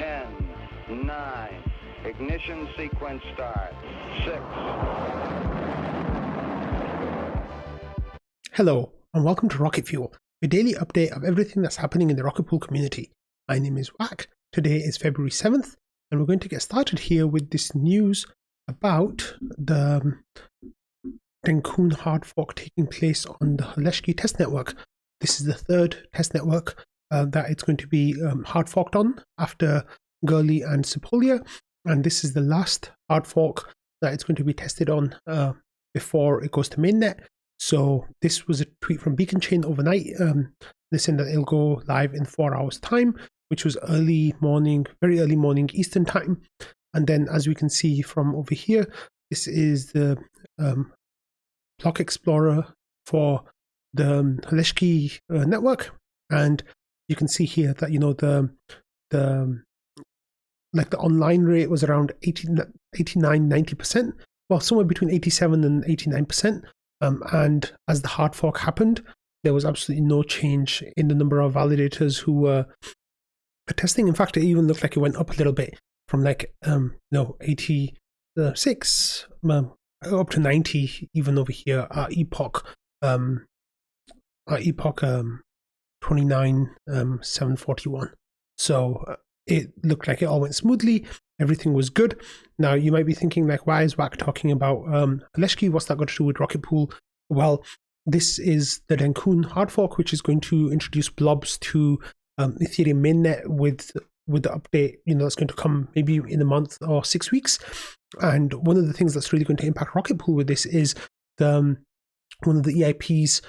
10, 9, ignition sequence start, 6. Hello, and welcome to Rocket Fuel, a daily update of everything that's happening in the Rocket Pool community. My name is Wack. Today is February 7th, and we're going to get started here with this news about the Dencun hard fork taking place on the Holesky test network. This is the third test network that it's going to be hard forked on after Gurley and Sepolia, and this is the last hard fork that it's going to be tested on before it goes to mainnet. So this was a tweet from Beacon Chain overnight. They said that it'll go live in 4 hours time, which was early morning, very early morning Eastern time. And then as we can see from over here, this is the block explorer for the Holesky network. And you can see here that, you know, the online rate was around 89-90%, well, somewhere between 87 and 89%. And as the hard fork happened, there was absolutely no change in the number of validators who were testing. In fact, it even looked like it went up a little bit from 86 up to 90 even over here at epoch 29,741. So it looked like it all went smoothly. Everything was good. Now you might be thinking, like, why is Wack talking about Holesky? What's that got to do with Rocket Pool? Well, this is the Dencun hard fork, which is going to introduce blobs to Ethereum mainnet with the update, you know, that's going to come maybe in a month or 6 weeks. And one of the things that's really going to impact Rocket Pool with this is one of the EIPs,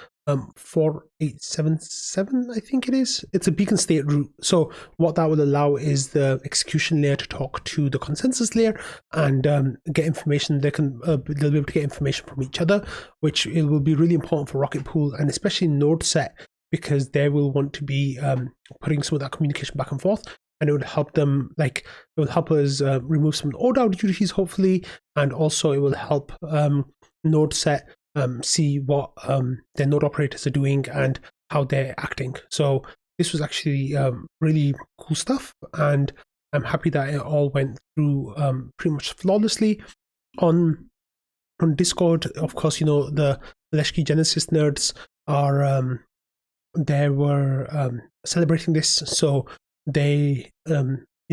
4877, I think it is. It's a beacon state root. So what that will allow is the execution layer to talk to the consensus layer and get information. They'll be able to get information from each other, which it will be really important for Rocket Pool and especially node set, because they will want to be putting some of that communication back and forth. And it would help them, it will help us remove some ODAO duties, hopefully, and also it will help node set see what their node operators are doing and how they're acting. So this was actually really cool stuff, and I'm happy that it all went through pretty much flawlessly. On Discord, of course, you know, the Holesky Genesis nerds are celebrating this, so they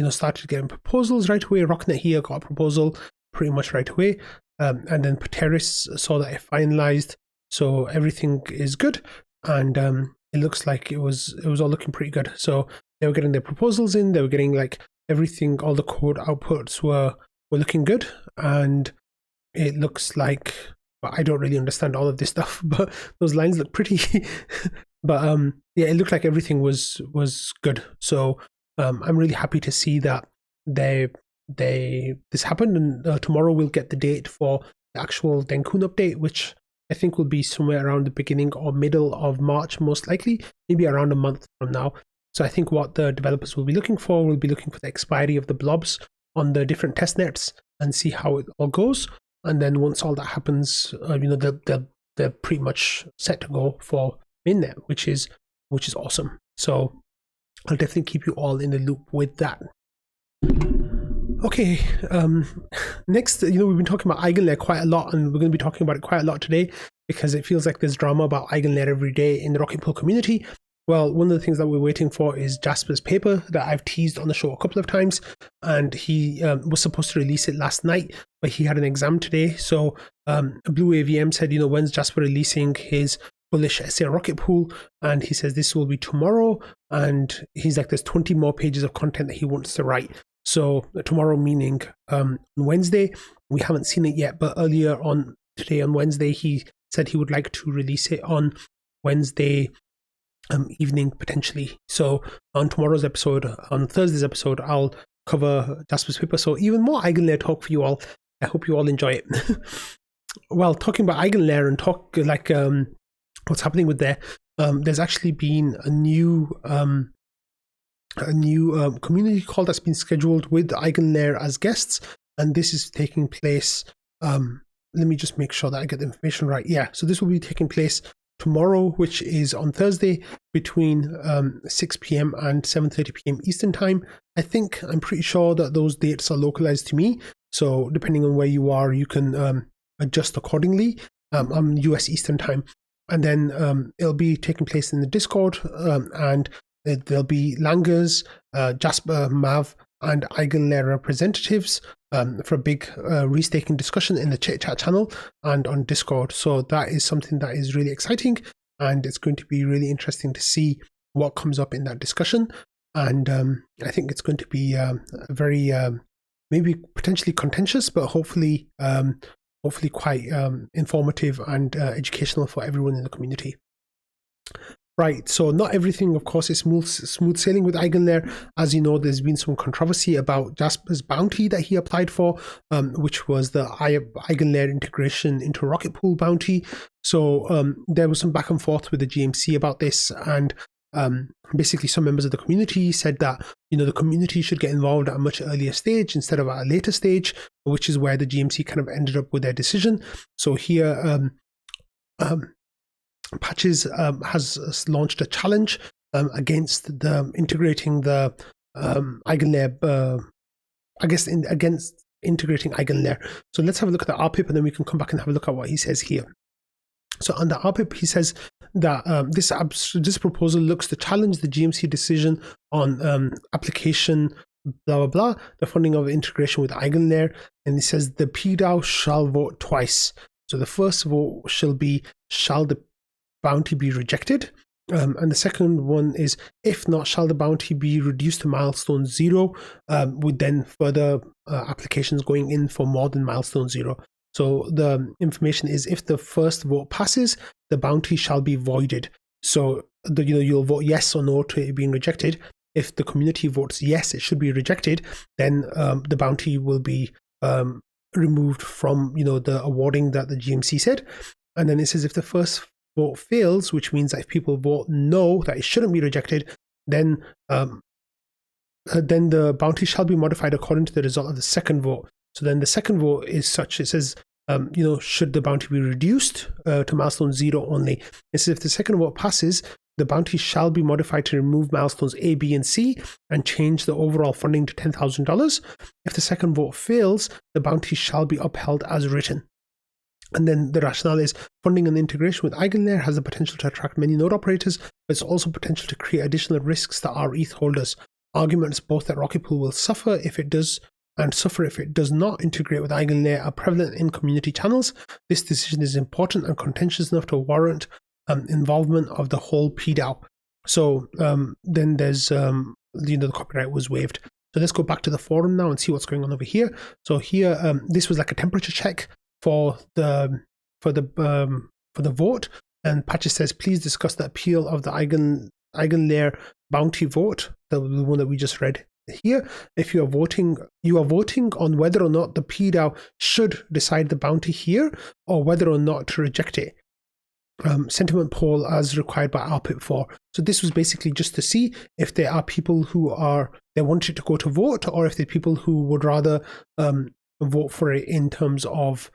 started getting proposals right away. Rocknet here got a proposal pretty much right away. And then Pateris saw that it finalized, so everything is good, and it looks like it was all looking pretty good. So they were getting their proposals in, they were getting everything, all the code outputs were looking good, and it looks like, well, I don't really understand all of this stuff, but those lines look pretty. But yeah, it looked like everything was good. So I'm really happy to see that this happened, and tomorrow we'll get the date for the actual Dencun update, which I think will be somewhere around the beginning or middle of March, most likely, maybe around a month from now. So I think what the developers will be looking for the expiry of the blobs on the different test nets and see how it all goes. And then once all that happens, they're pretty much set to go for mainnet, which is awesome. So I'll definitely keep you all in the loop with that. Okay, next, we've been talking about EigenLayer quite a lot, and we're going to be talking about it quite a lot today because it feels like there's drama about EigenLayer every day in the Rocket Pool community. Well, one of the things that we're waiting for is Jasper's paper that I've teased on the show a couple of times, and he was supposed to release it last night, but he had an exam today. So Blue AVM said, when's Jasper releasing his bullish essay on Rocket Pool? And he says this will be tomorrow, and he's like, there's 20 more pages of content that he wants to write. So tomorrow meaning Wednesday. We haven't seen it yet, but earlier on today on Wednesday, he said he would like to release it on Wednesday evening potentially. So on tomorrow's episode, on Thursday's episode, I'll cover Jasper's paper. So even more EigenLayer talk for you all. I hope you all enjoy it. Well, talking about EigenLayer and talk what's happening with there, there's actually been a new community call that's been scheduled with EigenLayer as guests, and this is taking place. Let me just make sure that I get the information right. Yeah, so this will be taking place tomorrow, which is on Thursday, between 6 p.m. and 7:30 p.m. Eastern time. I'm pretty sure that those dates are localized to me. So depending on where you are, you can adjust accordingly. I'm US Eastern time. And then it'll be taking place in the Discord, and there'll be Langers, Jasper, Mav, and EigenLayer representatives for a big restaking discussion in the chit chat channel and on Discord. So that is something that is really exciting, and it's going to be really interesting to see what comes up in that discussion. And I think it's going to be a very maybe potentially contentious, but hopefully quite informative and educational for everyone in the community. Right, so not everything, of course, is smooth sailing with EigenLayer. As you know, there's been some controversy about Jasper's bounty that he applied for, which was the EigenLayer integration into Rocket Pool bounty. So there was some back and forth with the GMC about this, and basically some members of the community said that the community should get involved at a much earlier stage instead of at a later stage, which is where the GMC kind of ended up with their decision. So here Patches has launched a challenge against the integrating the EigenLayer, against integrating EigenLayer. So let's have a look at the RPIP, and then we can come back and have a look at what he says here. So on the RPIP, he says that this proposal looks to challenge the GMC decision on application blah blah blah, the funding of integration with EigenLayer, and he says the PDAO shall vote twice. So the first vote shall the bounty be rejected, and the second one is, if not, shall the bounty be reduced to milestone 0, with then further applications going in for more than milestone 0. So the information is, if the first vote passes, the bounty shall be voided. So you'll vote yes or no to it being rejected. If the community votes yes, it should be rejected, then the bounty will be removed from the awarding that the GMC said. And then it says, if the first vote fails, which means that if people vote no, that it shouldn't be rejected, then the bounty shall be modified according to the result of the second vote. So then the second vote is such, it says, should the bounty be reduced to milestone 0 only? It says, if the second vote passes, the bounty shall be modified to remove milestones A, B, and C and change the overall funding to $10,000. If the second vote fails, the bounty shall be upheld as written. And then the rationale is, funding and integration with EigenLayer has the potential to attract many node operators, but it's also potential to create additional risks that are ETH holders. Arguments both that Rocket Pool will suffer if it does and suffer if it does not integrate with EigenLayer are prevalent in community channels. This decision is important and contentious enough to warrant involvement of the whole PDAO. So then there's the copyright was waived. So let's go back to the forum now and see what's going on over here. So here this was like a temperature check for the vote, and Patches says, please discuss the appeal of the EigenLayer bounty vote, the one that we just read here. If you are voting on whether or not the PDAO should decide the bounty here, or whether or not to reject it. Sentiment poll as required by RPIP 4. So this was basically just to see if there are people who they want it to go to vote, or if there are people who would rather vote for it in terms of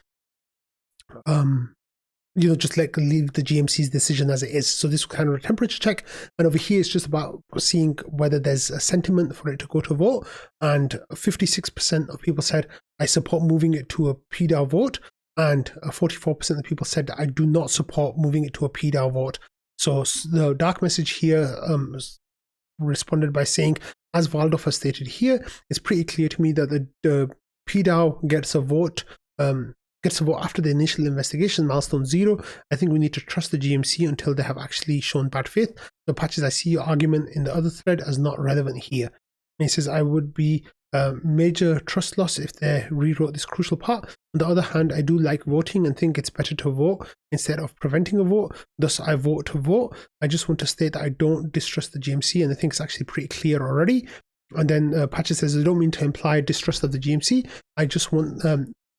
just like leave the GMC's decision as it is. So this kind of a temperature check, and over here it's just about seeing whether there's a sentiment for it to go to vote, and 56% of people said I support moving it to a PDAO vote, and 44% of people said I do not support moving it to a PDAO vote. So the dark message here responded by saying, as Valdorf has stated here, it's pretty clear to me that the PDAO gets a vote after the initial investigation, milestone 0. I think we need to trust the GMC until they have actually shown bad faith. So Patches, I see your argument in the other thread as not relevant here. And he says, I would be major trust loss if they rewrote this crucial part. On the other hand, I do like voting and think it's better to vote instead of preventing a vote. Thus, I vote to vote. I just want to state that I don't distrust the GMC, and I think it's actually pretty clear already. And then Patches says, I don't mean to imply distrust of the GMC. I just want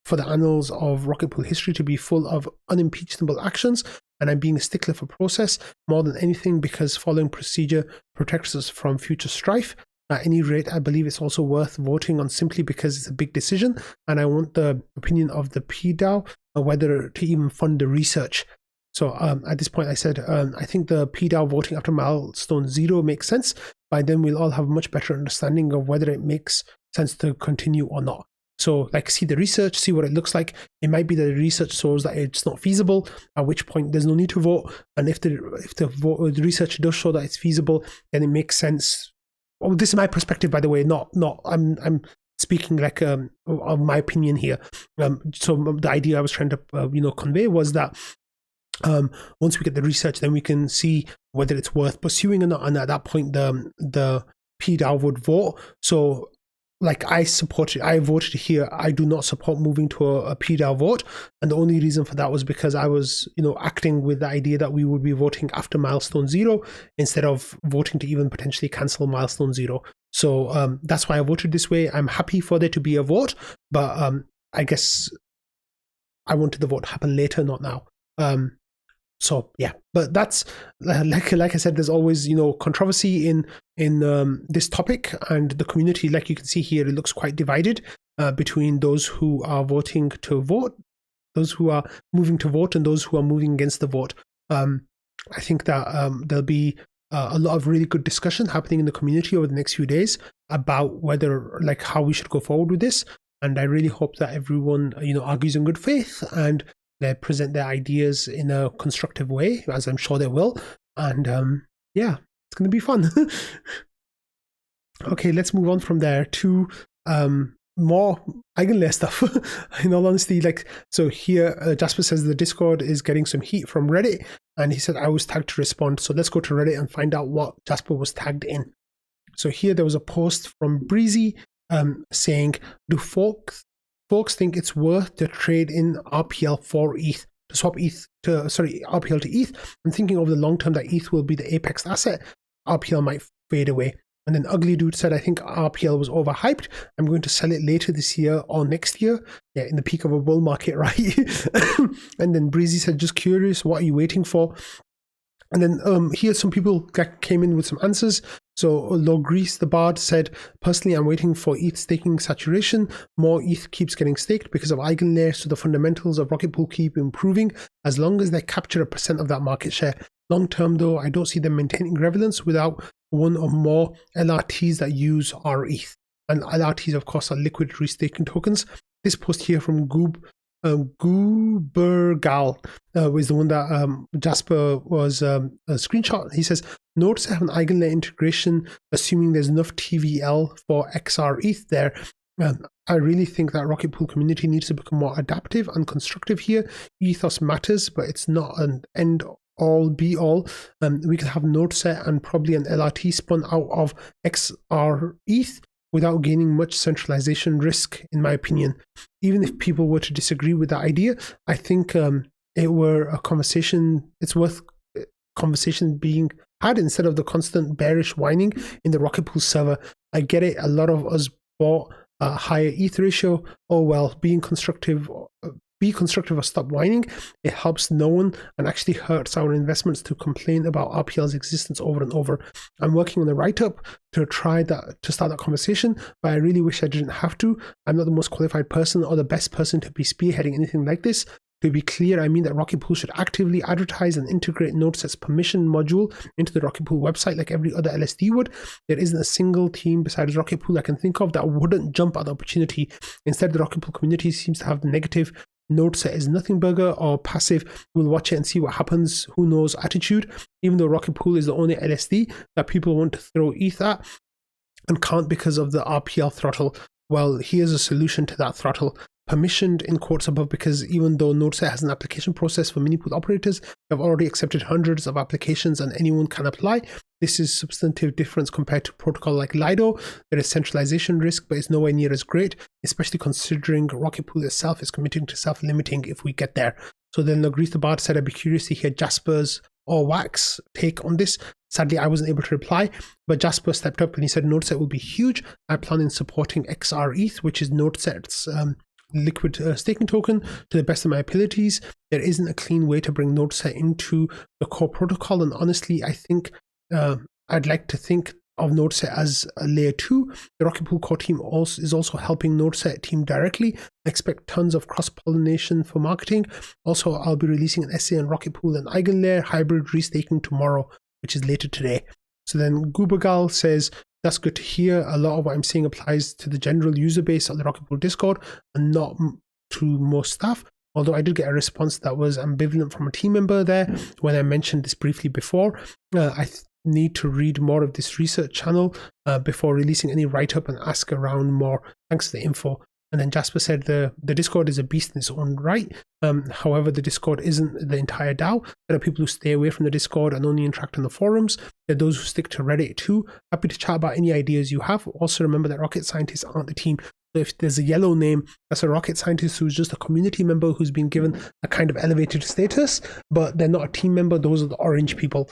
for the annals of Rocket Pool history to be full of unimpeachable actions, and I'm being a stickler for process more than anything because following procedure protects us from future strife. At any rate, I believe it's also worth voting on simply because it's a big decision, and I want the opinion of the PDAO on whether to even fund the research. So at this point, I said, I think the PDAO voting after milestone 0 makes sense. By then, we'll all have a much better understanding of whether it makes sense to continue or not. So like see the research, see what it looks like. It might be that the research shows that it's not feasible, at which point there's no need to vote. And if the research does show that it's feasible, then it makes sense. Oh, this is my perspective, by the way, not I'm speaking like of my opinion here. So the idea I was trying to convey was that once we get the research, then we can see whether it's worth pursuing or not. And at that point, the PDAO would vote. So like I voted here. I do not support moving to a PDAO vote. And the only reason for that was because I was, acting with the idea that we would be voting after milestone 0 instead of voting to even potentially cancel milestone 0. So that's why I voted this way. I'm happy for there to be a vote, but I guess I wanted the vote to happen later, not now. So yeah, but that's like I said, there's always controversy in this topic, and the community, like you can see here, it looks quite divided between those who are voting to vote, those who are moving to vote, and those who are moving against the vote. I think that there'll be a lot of really good discussion happening in the community over the next few days about whether how we should go forward with this, and I really hope that everyone argues in good faith and they present their ideas in a constructive way, as I'm sure they will. And yeah, it's going to be fun. Okay, let's move on from there to more EigenLayer stuff. In all honesty, so here Jasper says the Discord is getting some heat from Reddit, and he said I was tagged to respond. So let's go to Reddit and find out what Jasper was tagged in. So here there was a post from Breezy saying, do folks think it's worth to trade in RPL for ETH, to swap RPL to ETH? I'm thinking over the long term that ETH will be the apex asset. RPL might fade away. And then Ugly Dude said, I think RPL was overhyped. I'm going to sell it later this year or next year. Yeah, in the peak of a bull market, right? And then Breezy said, just curious, what are you waiting for? And then here some people came in with some answers. So Logrease the Bard said, personally, I'm waiting for ETH staking saturation. More ETH keeps getting staked because of EigenLayer, so the fundamentals of Rocket Pool keep improving as long as they capture a % of that market share. Long term, though, I don't see them maintaining relevance without one or more LRTs that use our ETH. And LRTs, of course, are liquid restaking tokens. This post here from Goobergal was the one that Jasper was a screenshot. He says, nodes have an EigenLayer integration, assuming there's enough TVL for XR ETH there. I really think that Rocket Pool community needs to become more adaptive and constructive here. Ethos matters, but it's not an end all be all. We can have node set and probably an LRT spun out of XR ETH without gaining much centralization risk, in my opinion. Even if people were to disagree with that idea, I think it were a conversation, it's worth conversation being had instead of the constant bearish whining in the Rocket Pool server. I get it, a lot of us bought a higher ETH ratio. Oh well, be constructive or stop whining. It helps no one and actually hurts our investments to complain about RPL's existence over and over. I'm working on a write-up to start that conversation, but I really wish I didn't have to. I'm not the most qualified person or the best person to be spearheading anything like this. To be clear, I mean that Rocket Pool should actively advertise and integrate NodeSet's permission module into the Rocket Pool website like every other LSD would. There isn't a single team besides Rocket Pool I can think of that wouldn't jump at the opportunity. Instead, the Rocket Pool community seems to have the negative NodeSet is nothing burger or passive, we'll watch it and see what happens, who knows attitude, even though Rocket Pool is the only LSD that people want to throw ETH at and can't because of the RPL throttle. Well, here's a solution to that throttle. Permissioned in quotes above, because even though NodeSet has an application process for mini pool operators, they've already accepted hundreds of applications and anyone can apply. This is substantive difference compared to protocol like Lido. There is centralization risk, but it's nowhere near as great, especially considering Rocket Pool itself is committing to self-limiting if we get there. So then Logrease the Bard said, I'd be curious to hear Jasper's or Wax take on this. Sadly, I wasn't able to reply, but Jasper stepped up and he said NodeSet will be huge. I plan on supporting XR ETH, which is NodeSet's liquid staking token, to the best of my abilities. There isn't a clean way to bring NodeSet into the core protocol, and honestly, I think I'd like to think of NodeSet as a layer 2. The Rocket Pool core team is also helping NodeSet team directly. I expect tons of cross-pollination for marketing. Also, I'll be releasing an essay on Rocket Pool and EigenLayer hybrid restaking tomorrow, which is later today. So then Gubagal says, that's good to hear. A lot of what I'm saying applies to the general user base of the Rocket Pool Discord and not to most staff. Although I did get a response that was ambivalent from a team member there when I mentioned this briefly before. I need to read more of this research channel before releasing any write-up and ask around more. Thanks for the info. And then Jasper said the Discord is a beast in its own right. However, the Discord isn't the entire DAO. There are people who stay away from the Discord and only interact on the forums. There are those who stick to Reddit too. Happy to chat about any ideas you have. Also remember that rocket scientists aren't the team. So if there's a yellow name, that's a rocket scientist who's just a community member who's been given a kind of elevated status, but they're not a team member. Those are the orange people.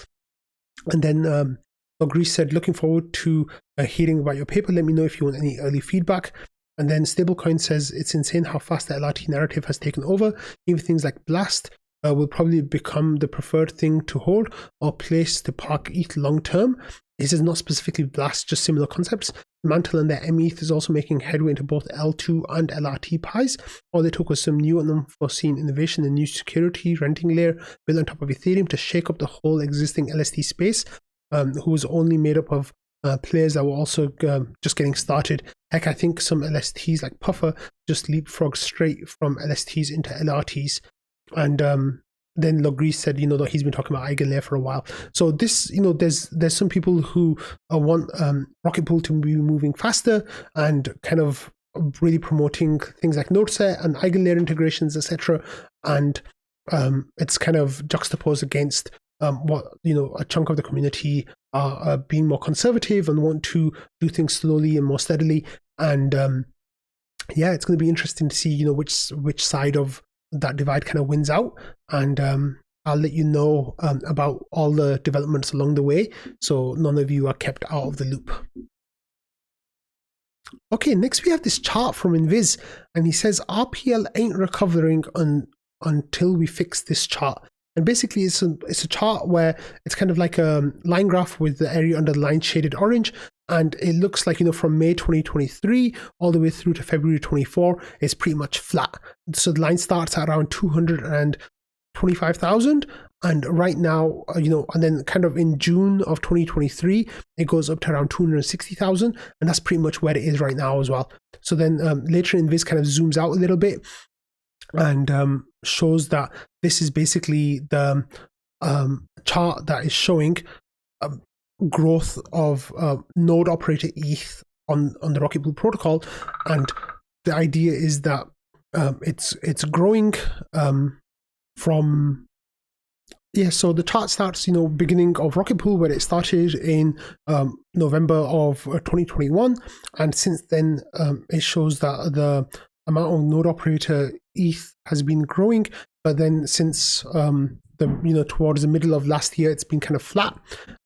And then Ogri said, looking forward to hearing about your paper. Let me know if you want any early feedback. And then Stablecoin says, it's insane how fast the LRT narrative has taken over. Even things like Blast will probably become the preferred thing to hold or place to park ETH long term. This is not specifically Blast, just similar concepts. Mantle and their METH is also making headway into both L2 and LRT pies. All they took was some new and unforeseen innovation in new security renting layer built on top of Ethereum to shake up the whole existing LST space, who was only made up of players that were also just getting started. Heck, I think some LSTs like Puffer just leapfrog straight from LSTs into LRTs. And then Logris said, that he's been talking about EigenLayer for a while. So this, there's some people who want Rocket Pool to be moving faster and kind of really promoting things like NodeSet and EigenLayer integrations, etc. And it's kind of juxtaposed against what a chunk of the community are being more conservative and want to do things slowly and more steadily. And yeah, it's going to be interesting to see which side of that divide kind of wins out. And I'll let you know about all the developments along the way, so none of you are kept out of the loop. Okay, next we have this chart from Invis, and he says RPL ain't recovering until we fix this chart. And basically it's a chart where it's kind of like a line graph with the area under the line shaded orange, and it looks like from May 2023 all the way through to February 24 it's pretty much flat. So the line starts at around 225,000, and right now and then kind of in June of 2023 it goes up to around 260,000, and that's pretty much where it is right now as well. So then later Invis kind of zooms out a little bit and shows that this is basically the chart that is showing growth of node operator ETH on the Rocket Pool protocol. And the idea is that it's growing from so the chart starts beginning of Rocket Pool, where it started in November of 2021, and since then it shows that the amount of node operator ETH has been growing, but then since towards the middle of last year it's been kind of flat.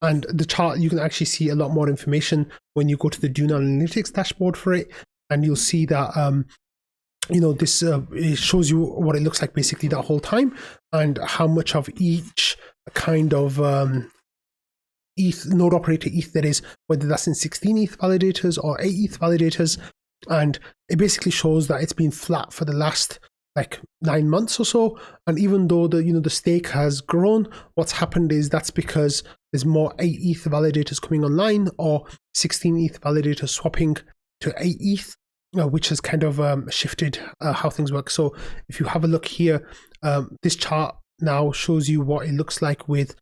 And the chart, you can actually see a lot more information when you go to the Dune Analytics dashboard for it, and you'll see that this it shows you what it looks like basically that whole time, and how much of each kind of ETH node operator ETH there is, whether that's in 16 ETH validators or 8 ETH validators. And it basically shows that it's been flat for the last 9 months or so. And even though the stake has grown, what's happened is that's because there's more 8 ETH validators coming online, or 16 ETH validators swapping to 8 ETH, which has kind of shifted how things work. So if you have a look here, this chart now shows you what it looks like with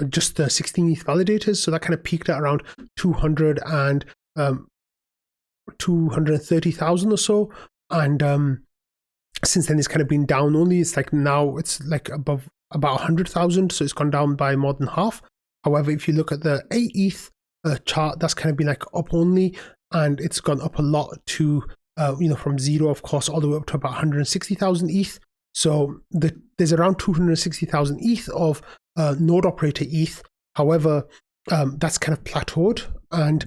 just the 16 ETH validators. So that kind of peaked at around 230,000 or so, and since then it's kind of been down only. It's now it's above about 100,000, so it's gone down by more than half. However, if you look at the 8 ETH chart, that's kind of been up only, and it's gone up a lot to from zero, of course, all the way up to about 160,000 ETH. So there's around 260,000 ETH of node operator ETH. However, that's kind of plateaued, and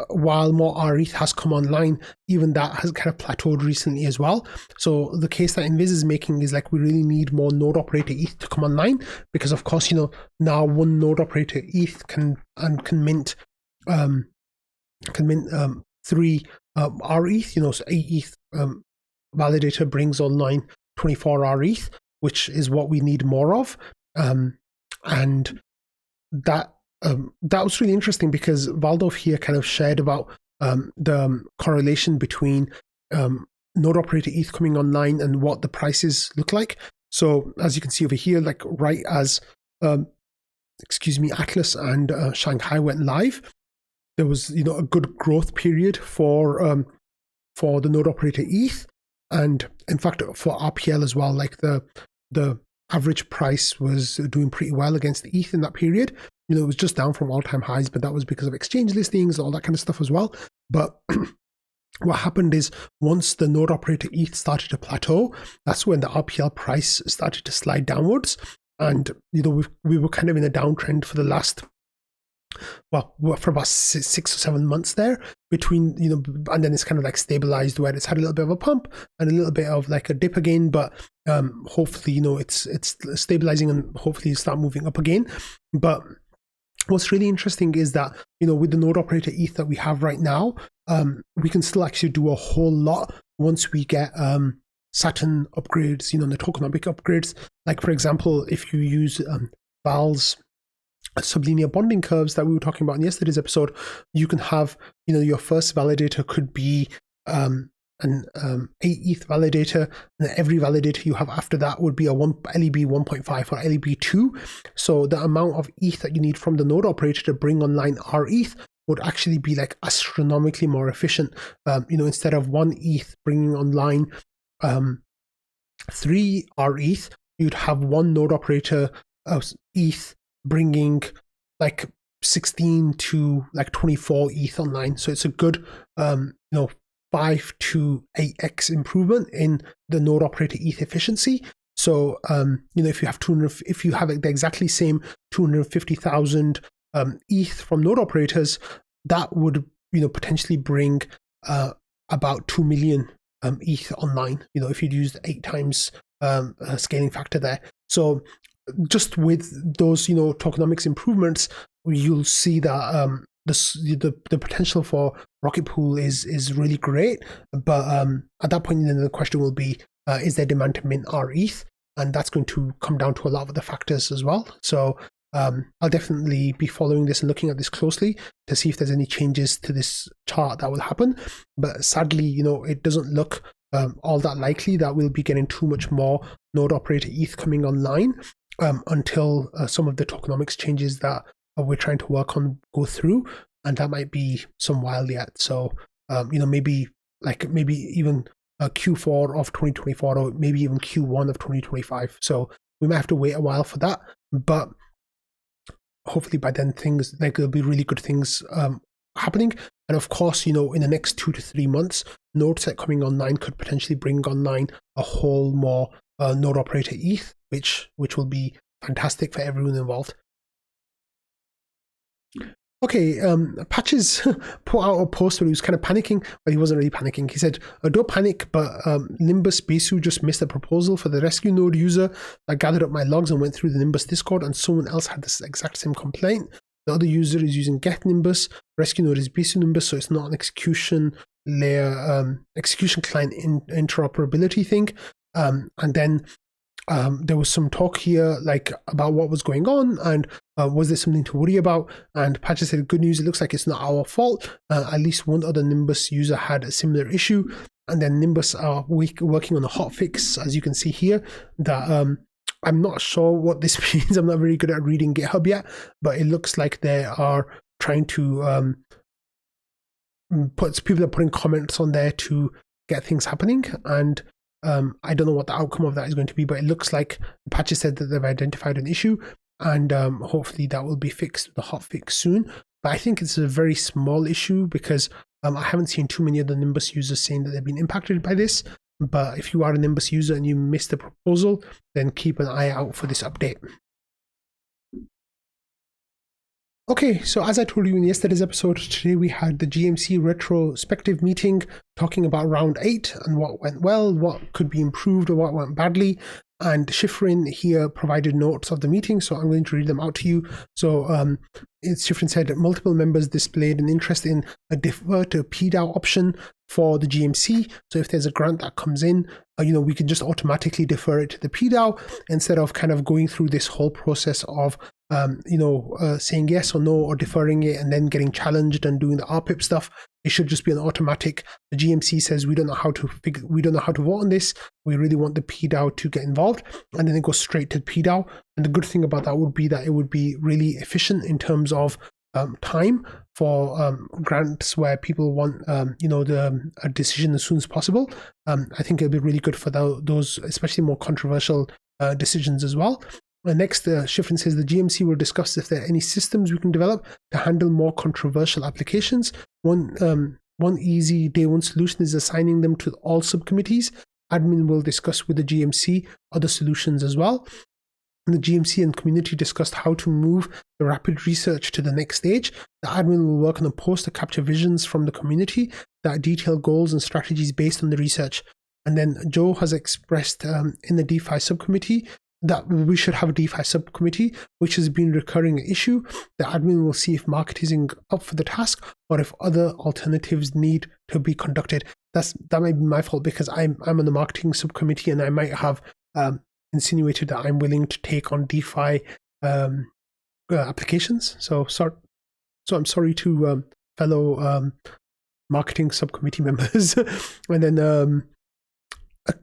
while more RETH has come online, even that has kind of plateaued recently as well. So the case that Invis is making is like we really need more node operator ETH to come online, because of course, now one node operator ETH can mint 3 RETH, so 8 ETH validator brings online 24 RETH, which is what we need more of. And that was really interesting, because Valdov here kind of shared about the correlation between node operator ETH coming online and what the prices look like. So as you can see over here, like right as Atlas and Shanghai went live, there was a good growth period for the node operator ETH, and in fact for RPL as well. Like the average price was doing pretty well against the ETH in that period. It was just down from all-time highs, but that was because of exchange listings, all that kind of stuff as well. But what happened is, once the node operator ETH started to plateau, that's when the RPL price started to slide downwards. And we were kind of in a downtrend for the last, for about 6 or 7 months there between, and then it's kind of like stabilized, where it's had a little bit of a pump and a little bit of like a dip again, but hopefully, it's stabilizing and hopefully start moving up again. But what's really interesting is that, with the node operator ETH that we have right now, we can still actually do a whole lot once we get Saturn upgrades, the tokenomic upgrades. Like, for example, if you use Val's sublinear bonding curves that we were talking about in yesterday's episode, you can have, your first validator could be an 8 ETH validator, and every validator you have after that would be a LEB 1.5 or LEB 2. So the amount of ETH that you need from the node operator to bring online RETH would actually be like astronomically more efficient. Instead of 1 ETH bringing online 3 RETH, you'd have one node operator ETH bringing like 16 to like 24 ETH online. So it's a good 5 to 8x improvement in the node operator ETH efficiency. So if you have like the exactly same 250,000 ETH from node operators, that would potentially bring about 2 million ETH online, if you'd use the 8 times scaling factor there. So just with those tokenomics improvements, you'll see that the potential for Rocket Pool is really great. But at that point, then the question will be, is there demand to mint RETH? And that's going to come down to a lot of the factors as well. So I'll definitely be following this and looking at this closely to see if there's any changes to this chart that will happen. But sadly, it doesn't look all that likely that we'll be getting too much more node operator ETH coming online until some of the tokenomics changes that we're trying to work on go through, and that might be some while yet. So maybe even Q4 of 2024, or maybe even Q1 of 2025. So we might have to wait a while for that, but hopefully by then things like there'll be really good things happening. And of course, in the next 2 to 3 months, NodeSet coming online could potentially bring online a whole more node operator ETH, which will be fantastic for everyone involved. Okay, Patches put out a post where he was kind of panicking, but he wasn't really panicking. He said, don't panic, but Nimbus Besu just missed a proposal for the rescue node user. I gathered up my logs and went through the Nimbus Discord, and someone else had this exact same complaint. The other user is using Get Nimbus. Rescue node is Besu Nimbus, so it's not an execution layer, execution client interoperability thing. And then there was some talk here about what was going on, and was there something to worry about? And Patches said, good news, it looks like it's not our fault. At least one other Nimbus user had a similar issue, and then Nimbus are working on a hotfix, as you can see here, that I'm not sure what this means. I'm not very good at reading GitHub yet, but it looks like they are trying to people are putting comments on there to get things happening, and I don't know what the outcome of that is going to be, but it looks like Patches said that they've identified an issue, and hopefully that will be fixed with the hotfix soon. But I think it's a very small issue because I haven't seen too many of the Nimbus users saying that they've been impacted by this. But if you are a Nimbus user and you missed the proposal, then keep an eye out for this update. Okay, so as I told you in yesterday's episode, today we had the GMC retrospective meeting talking about round 8 and what went well, what could be improved, or what went badly. And Shifrin here provided notes of the meeting, so I'm going to read them out to you. So Shifrin said multiple members displayed an interest in a defer to PDAO option for the GMC. So if there's a grant that comes in, we can just automatically defer it to the PDAO instead of kind of going through this whole process of saying yes or no or deferring it and then getting challenged and doing the RPIP stuff. It should just be an automatic. The GMC says we don't know how to vote on this. We really want the PDAO to get involved, and then it goes straight to PDAO. And the good thing about that would be that it would be really efficient in terms of time for grants where people want a decision as soon as possible. I think it'll be really good for those especially more controversial decisions as well. Next, Shifrin says the GMC will discuss if there are any systems we can develop to handle more controversial applications. One easy day one solution is assigning them to all subcommittees. Admin will discuss with the GMC other solutions as well. And the GMC and community discussed how to move the rapid research to the next stage. The admin will work on a post to capture visions from the community that detail goals and strategies based on the research. And then Joe has expressed in the DeFi subcommittee that we should have a DeFi subcommittee, which has been a recurring issue. The admin will see if marketing up for the task or if other alternatives need to be conducted. That might be my fault because I'm on the marketing subcommittee and I might have insinuated that I'm willing to take on DeFi applications. So I'm sorry to fellow marketing subcommittee members. And then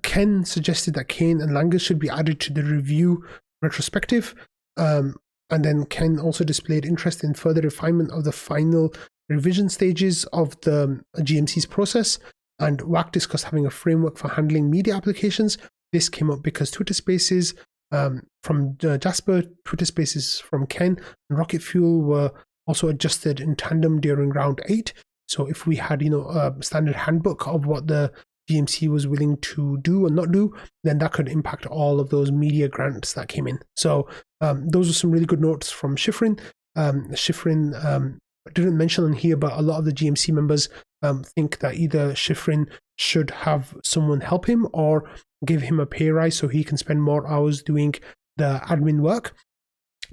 Ken suggested that Kane and Langus should be added to the review retrospective. And then Ken also displayed interest in further refinement of the final revision stages of the GMC's process. And WAC discussed having a framework for handling media applications. This came up because Twitter Spaces from Jasper, Twitter Spaces from Ken, and Rocket Fuel were also adjusted in tandem during round 8. So if we had, a standard handbook of what the GMC was willing to do and not do, then that could impact all of those media grants that came in. So those are some really good notes from Shifrin. Shifrin didn't mention on here, but a lot of the GMC members think that either Shifrin should have someone help him or give him a pay rise so he can spend more hours doing the admin work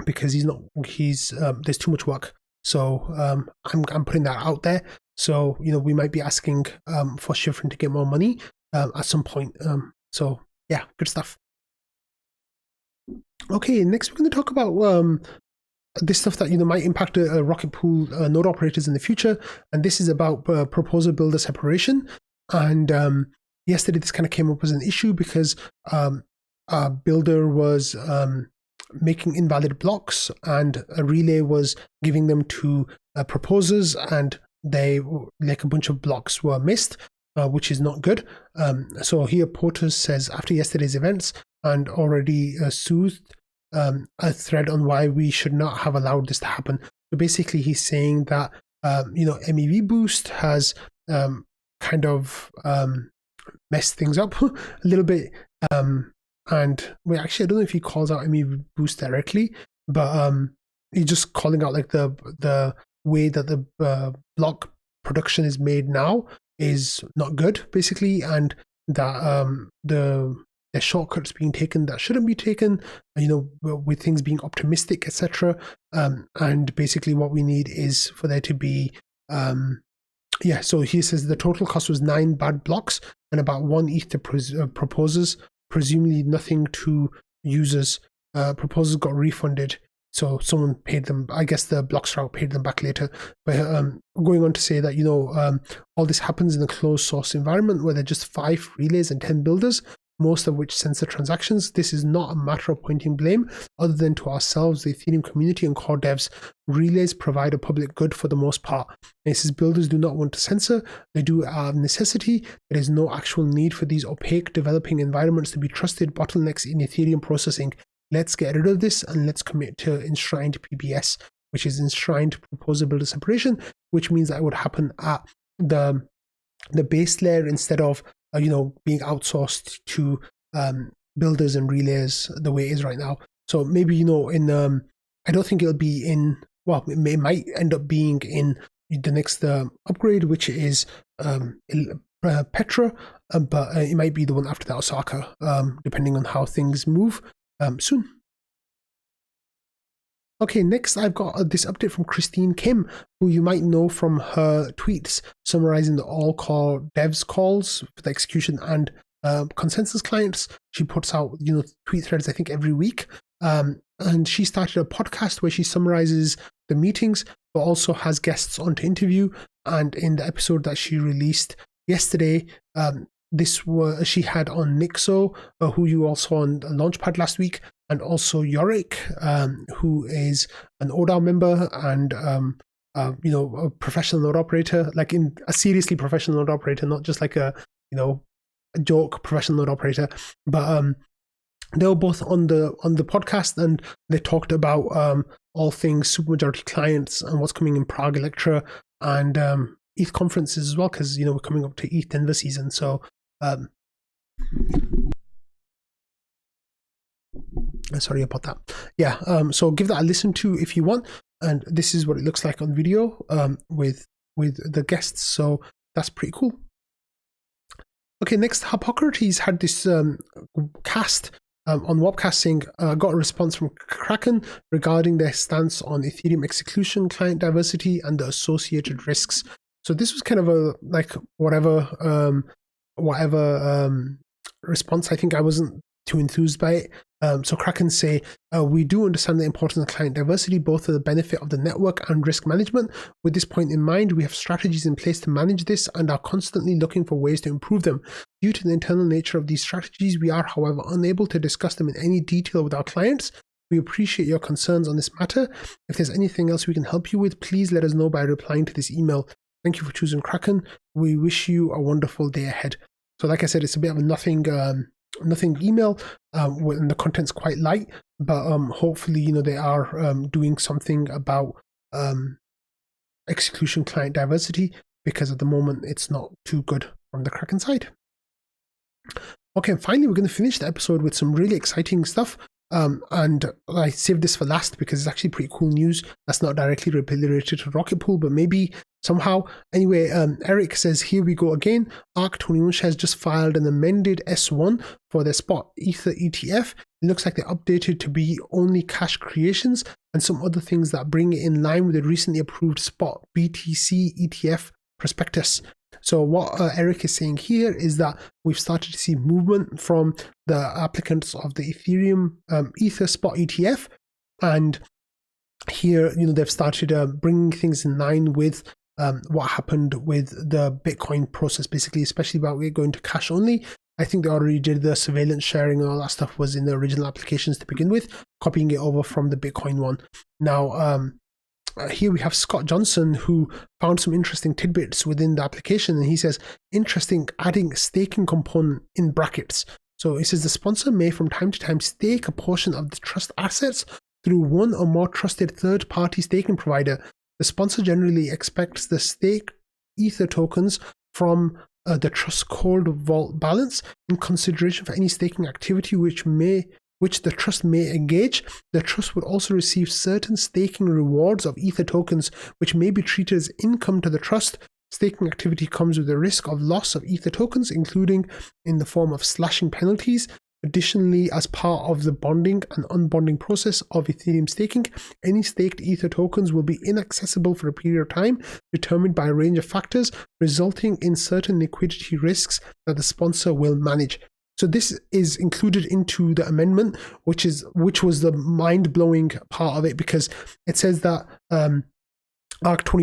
because there's too much work. So I'm putting that out there. So, we might be asking for Shifrin to get more money at some point. So, yeah, good stuff. Okay, next we're going to talk about this stuff that might impact Rocket Pool node operators in the future. And this is about proposer builder separation. And yesterday this kind of came up as an issue because a builder was making invalid blocks and a relay was giving them to proposers, and a bunch of blocks were missed, which is not good. So here Porter says, after yesterday's events and already soothed a thread on why we should not have allowed this to happen. So basically he's saying that, MEV boost has kind of messed things up a little bit. And wait, actually, I don't know if he calls out MEV boost directly, but he's just calling out like the way that the block production is made now is not good, basically, and that the shortcuts being taken that shouldn't be taken, with things being optimistic, etc. And basically what we need is for there to be so he says the total cost was 9 bad blocks and about 1 ETH to proposers, presumably nothing to users. Proposers got refunded. So someone paid them, I guess the blocks route paid them back later. But going on to say that, all this happens in a closed source environment where there are just 5 relays and 10 builders, most of which censor transactions. This is not a matter of pointing blame other than to ourselves, the Ethereum community and core devs. Relays provide a public good for the most part. And it says builders do not want to censor. They do out of necessity. There is no actual need for these opaque developing environments to be trusted bottlenecks in Ethereum processing. Let's get rid of this and let's commit to enshrined PBS, which is enshrined proposer builder separation, which means that it would happen at the base layer instead of being outsourced to builders and relays the way it is right now. So maybe I don't think it'll be in well, it might end up being in the next upgrade, which is Petra, but it might be the one after that, Osaka, depending on how things move soon. Okay, next I've got this update from Christine Kim, who you might know from her tweets summarizing the all-core devs calls for the execution and consensus clients. She puts out, tweet threads, I think, every week. And she started a podcast where she summarizes the meetings, but also has guests on to interview. And in the episode that she released yesterday, she had on Nixo, who you all saw on Launchpad last week, and also Yorick, who is an ODAO member and a professional node operator, like in a seriously professional node operator, not just like a joke professional node operator. But they were both on the podcast, and they talked about all things supermajority clients and what's coming in Prague, Electra, and ETH conferences as well, because we're coming up to ETH Denver season. So sorry about that. Yeah, so give that a listen to if you want. And this is what it looks like on video with the guests. So that's pretty cool. Okay, next, Hippocrates had this cast on Webcasting, got a response from Kraken regarding their stance on Ethereum execution, client diversity, and the associated risks. So this was kind of a whatever response. I think I wasn't too enthused by it. So Kraken say, we do understand the importance of client diversity, both for the benefit of the network and risk management. With this point in mind, we have strategies in place to manage this and are constantly looking for ways to improve them. Due to the internal nature of these strategies, we are, however, unable to discuss them in any detail with our clients. We appreciate your concerns on this matter. If there's anything else we can help you with, please let us know by replying to this email. Thank you for choosing Kraken. We wish you a wonderful day ahead. So like I said, it's a bit of a nothing email, and the content's quite light, but hopefully they are doing something about execution client diversity, because at the moment it's not too good from the Kraken side. Okay, and finally we're going to finish the episode with some really exciting stuff, and I saved this for last because it's actually pretty cool news that's not directly related to Rocket Pool, but maybe somehow. Anyway, Eric says, here we go again. ARC21 shares just filed an amended S1 for their spot Ether ETF. It looks like they're updated to be only cash creations and some other things that bring it in line with the recently approved spot BTC ETF prospectus. So what Eric is saying here is that we've started to see movement from the applicants of the Ethereum Ether spot ETF, and here they've started bringing things in line with what happened with the Bitcoin process, basically, especially about it going to cash only. I think they already did the surveillance sharing and all that stuff was in the original applications to begin with, copying it over from the Bitcoin one. Now, here we have Scott Johnson, who found some interesting tidbits within the application, and he says, interesting, adding staking component in brackets. So it says the sponsor may from time to time stake a portion of the trust assets through one or more trusted third-party staking provider. The sponsor generally expects the staked Ether tokens from the trust cold vault balance in consideration for any staking activity which the trust may engage. The trust would also receive certain staking rewards of Ether tokens, which may be treated as income to the trust. Staking activity comes with the risk of loss of Ether tokens, including in the form of slashing penalties. Additionally, as part of the bonding and unbonding process of Ethereum staking, any staked Ether tokens will be inaccessible for a period of time determined by a range of factors, resulting in certain liquidity risks that the sponsor will manage. So this is included into the amendment, which was the mind-blowing part of it, because it says that ARC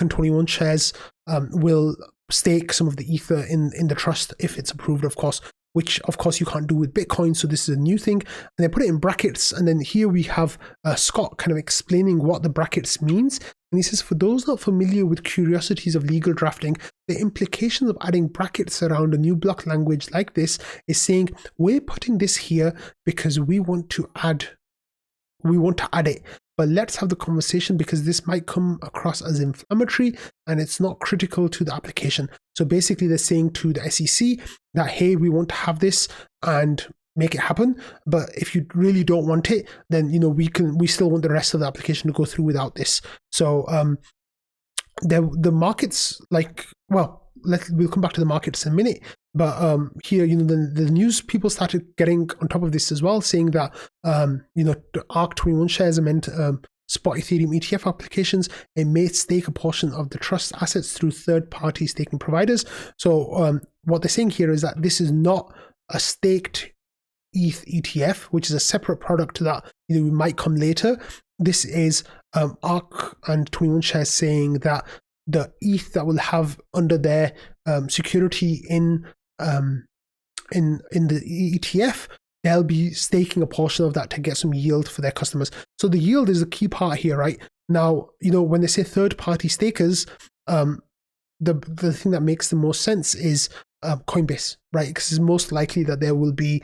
and 21 shares will stake some of the Ether in the trust if it's approved, of course, which of course you can't do with Bitcoin. So this is a new thing, and they put it in brackets. And then here we have Scott kind of explaining what the brackets means. And he says, for those not familiar with curiosities of legal drafting, the implications of adding brackets around a new block language like this is saying, we're putting this here because we want to add it. But let's have the conversation because this might come across as inflammatory and it's not critical to the application. So basically they're saying to the SEC that, hey, we want to have this, and make it happen. But if you really don't want it, then we still want the rest of the application to go through without this. So the markets, like, well, we'll come back to the markets in a minute. But here, the news people started getting on top of this as well, saying that the ARC21 shares are meant spot Ethereum ETF applications and may stake a portion of the trust assets through third-party staking providers. So what they're saying here is that this is not a staked ETH ETF, which is a separate product that we might come later. This is ARC and 21 shares saying that the ETH that will have under their security in the ETF, they'll be staking a portion of that to get some yield for their customers. So the yield is a key part here, right? Now, when they say third-party stakers, the thing that makes the most sense is Coinbase, right? Because it's most likely that they will be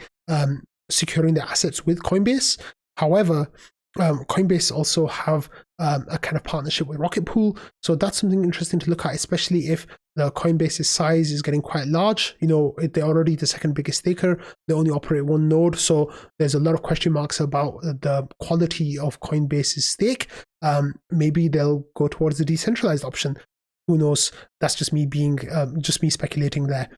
securing their assets with Coinbase. However, Coinbase also have a kind of partnership with Rocket Pool. So that's something interesting to look at, especially if the Coinbase's size is getting quite large. They're already the second biggest staker. They only operate one node. So there's a lot of question marks about the quality of Coinbase's stake. Maybe they'll go towards the decentralized option. Who knows? That's just me speculating there.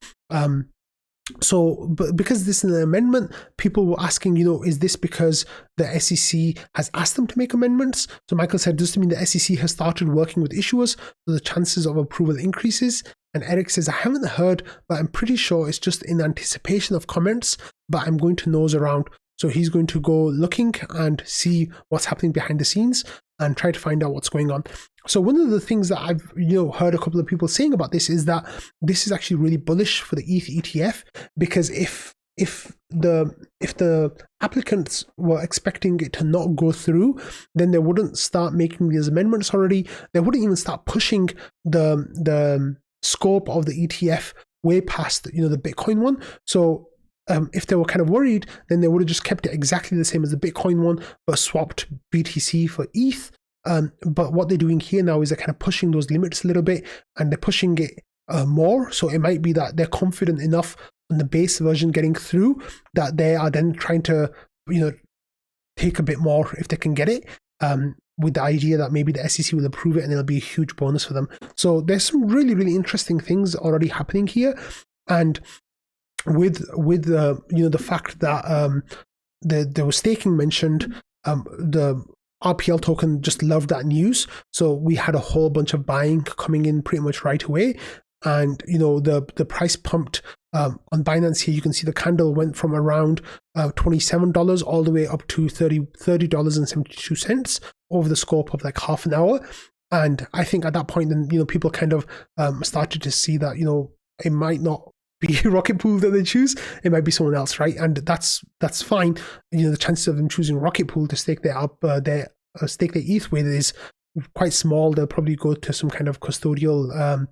So, but because this is an amendment, people were asking, is this because the SEC has asked them to make amendments? So Michael said, does this mean the SEC has started working with issuers, so the chances of approval increases? And Eric says, I haven't heard, but I'm pretty sure it's just in anticipation of comments, but I'm going to nose around. So he's going to go looking and see what's happening behind the scenes and try to find out what's going on. So one of the things that I've heard a couple of people saying about this is that this is actually really bullish for the ETH ETF, because if the applicants were expecting it to not go through, then they wouldn't start making these amendments already. They wouldn't even start pushing the scope of the ETF way past the Bitcoin one. So if they were kind of worried, then they would have just kept it exactly the same as the Bitcoin one, but swapped BTC for ETH. But what they're doing here now is they're kind of pushing those limits a little bit, and they're pushing it more. So it might be that they're confident enough on the base version getting through that they are then trying to, take a bit more if they can get it, with the idea that maybe the SEC will approve it and it'll be a huge bonus for them. So there's some really, really interesting things already happening here. And with the fact that there was staking mentioned, the RPL token just loved that news. So we had a whole bunch of buying coming in pretty much right away. And, the price pumped on Binance here. You can see the candle went from around $27 all the way up to $30.72 over the scope of like half an hour. And I think at that point, then, people kind of started to see that, it might not be Rocket Pool that they choose. It might be someone else, right? And that's fine. The chances of them choosing Rocket Pool to stake their ETH with is quite small. They'll probably go to some kind of custodial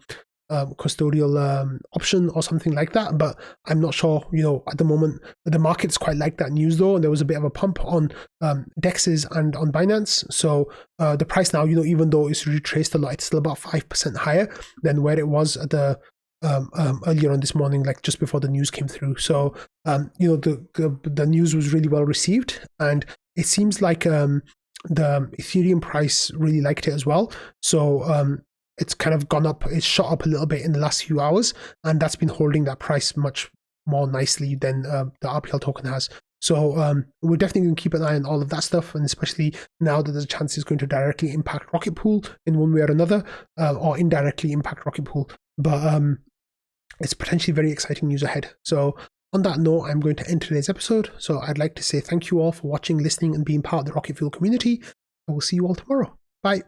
option or something like that. But I'm not sure. At the moment, the market's quite like that news though, and there was a bit of a pump on DEXs and on Binance. So the price now, even though it's retraced a lot, it's still about 5% higher than where it was at the earlier on this morning, like just before the news came through. So the news was really well received, and it seems like the Ethereum price really liked it as well. So it's kind of gone up, it's shot up a little bit in the last few hours, and that's been holding that price much more nicely than the RPL token has. So we're definitely going to keep an eye on all of that stuff, and especially now that there's a chance it's going to directly impact Rocket Pool in one way or another, or indirectly impact Rocket Pool. But it's potentially very exciting news ahead. So on that note, I'm going to end today's episode. So I'd like to say thank you all for watching, listening, and being part of the Rocket Fuel community. I will see you all tomorrow. Bye.